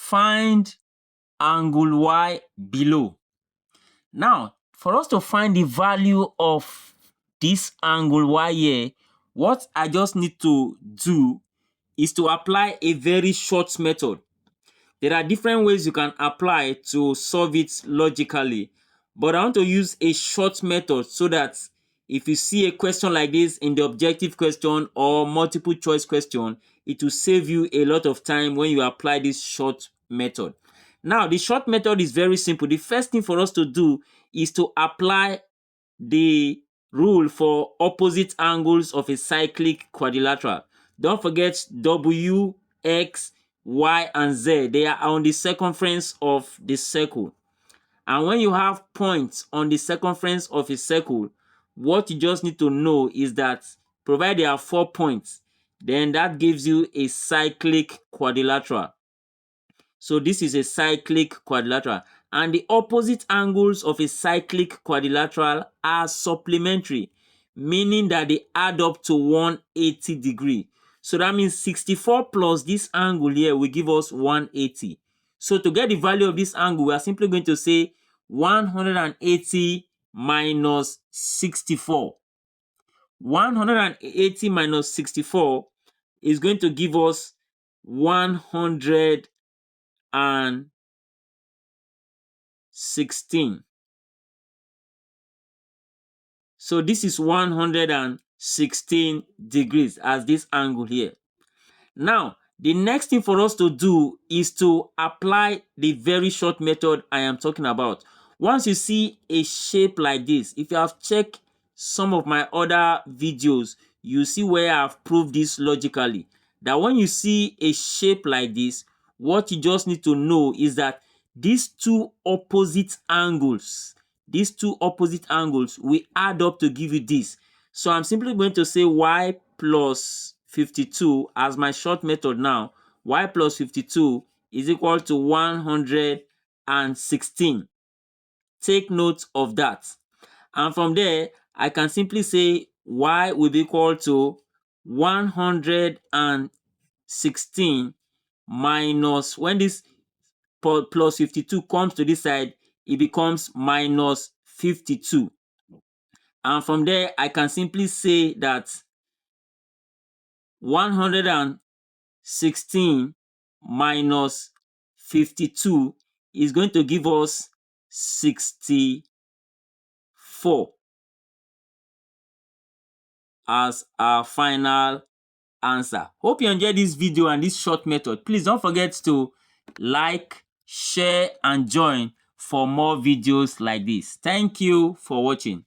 Find angle y below. Now, for us to find the value of this angle y here, what I just need to do is to apply a very short method. There are different ways you can apply to solve it logically, but I want to use a short method so that if you see a question like this in the objective question or multiple choice question, it will save you a lot of time when you apply this short method. Now, the short method is very simple. The first thing for us to do is to apply the rule for opposite angles of a cyclic quadrilateral. Don't forget W, X, Y, and Z. They are on the circumference of the circle. And when you have points on the circumference of a circle, what you just need to know is that provided there are 4 points, then that gives you a cyclic quadrilateral. So this is a cyclic quadrilateral. And the opposite angles of a cyclic quadrilateral are supplementary, meaning that they add up to 180 degrees. So that means 64 plus this angle here will give us 180. So to get the value of this angle, we are simply going to say 180 minus 64. 180 minus 64 is going to give us 116. So this is 116 degrees as this angle here. Now, the next thing for us to do is to apply the very short method I am talking about. Once you see a shape like this, if you have checked some of my other videos, you see where I've proved this logically. That when you see a shape like this, what you just need to know is that these two opposite angles will add up to give you this. So I'm simply going to say y plus 52 as my short method now. Y plus 52 is equal to 116. Take note of that. And from there, I can simply say y will be equal to 116 minus, when this plus 52 comes to this side, it becomes minus 52. And from there, I can simply say that 116 minus 52 is going to give us 64 as our final answer. Hope you enjoyed this video and this short method. Please don't forget to like, share, and join for more videos like this. Thank you for watching.